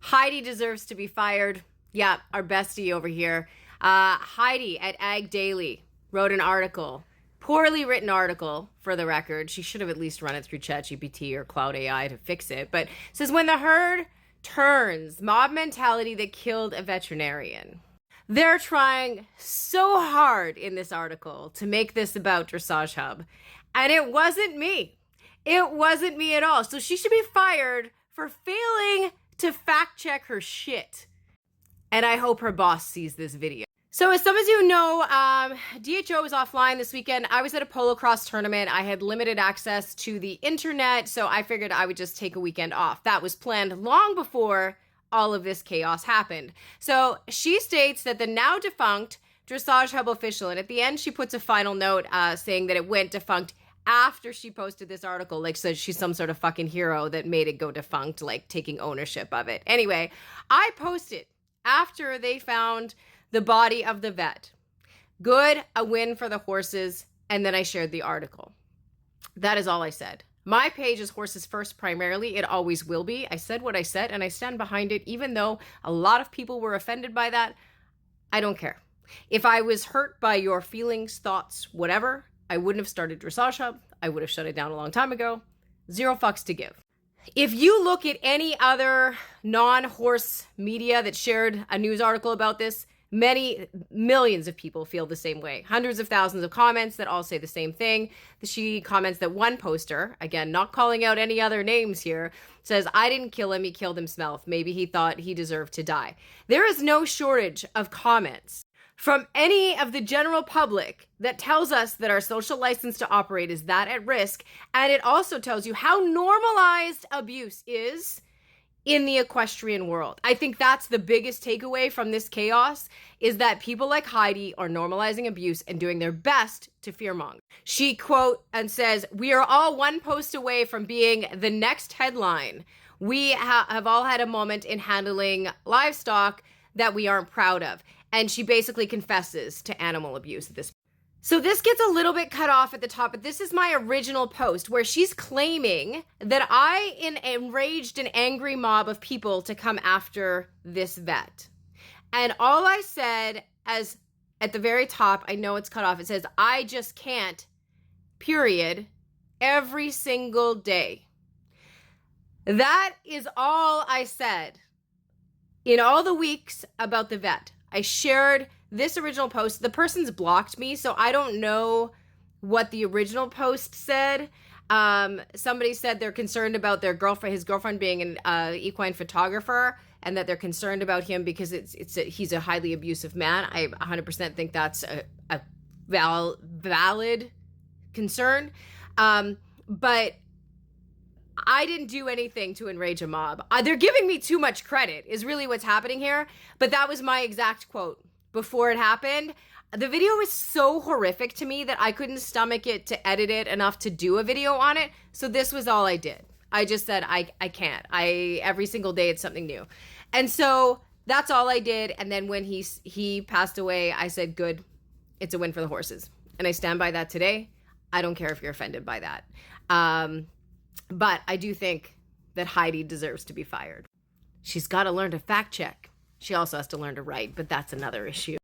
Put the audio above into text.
Heidi deserves to be fired. Yeah, our bestie over here. Heidi at Ag Daily wrote an article. Poorly written article, for the record. She should have at least run it through ChatGPT or Cloud AI to fix it. But it says, when the herd turns, mob mentality that killed a veterinarian. They're trying so hard in this article to make this about Dressage Hub. And it wasn't me. It wasn't me at all. So she should be fired for failing to fact check her shit. And I hope her boss sees this video. So as some of you know, DHO was offline this weekend. I was at a polo cross tournament. I had limited access to the internet, so I figured I would just take a weekend off. That was planned long before all of this chaos happened. So she states that the now defunct Dressage Hub official, and at the end she puts a final note saying that it went defunct after she posted this article, like says she's some sort of fucking hero that made it go defunct, like taking ownership of it. Anyway, I posted after they found the body of the vet. Good, a win for the horses, and then I shared the article. That is all I said. My page is horses first primarily. It always will be. I said what I said, and I stand behind it, even though a lot of people were offended by that. I don't care. If I was hurt by your feelings, thoughts, whatever, I wouldn't have started Dressage Hub. I would have shut it down a long time ago. Zero fucks to give. If you look at any other non-horse media that shared a news article about this, many millions of people feel the same way. Hundreds of thousands of comments that all say the same thing. She comments that one poster, again, not calling out any other names here, says, I didn't kill him, he killed himself. Maybe he thought he deserved to die. There is no shortage of comments from any of the general public that tells us that our social license to operate is that at risk. And it also tells you how normalized abuse is in the equestrian world. I think that's the biggest takeaway from this chaos, is that people like Heidi are normalizing abuse and doing their best to fearmonger. She quote and says, we are all one post away from being the next headline. We have all had a moment in handling livestock that we aren't proud of. And she basically confesses to animal abuse at this point. So this gets a little bit cut off at the top, but this is my original post where she's claiming that I enraged an angry mob of people to come after this vet. And all I said, as at the very top, I know it's cut off, it says, I just can't, period, every single day. That is all I said in all the weeks about the vet. I shared this original post. The person's blocked me, so I don't know what the original post said. Somebody said they're concerned about his girlfriend being an equine photographer, and that they're concerned about him because he's a highly abusive man. I 100% think that's a valid concern. But I didn't do anything to enrage a mob. They're giving me too much credit is really what's happening here. But that was my exact quote before it happened. The video was so horrific to me that I couldn't stomach it to edit it enough to do a video on it. So this was all I did. I just said, I can't. Every single day it's something new. And so that's all I did. And then when he passed away, I said, good, it's a win for the horses. And I stand by that today. I don't care if you're offended by that. But I do think that Heidi deserves to be fired. She's got to learn to fact check. She also has to learn to write, but that's another issue.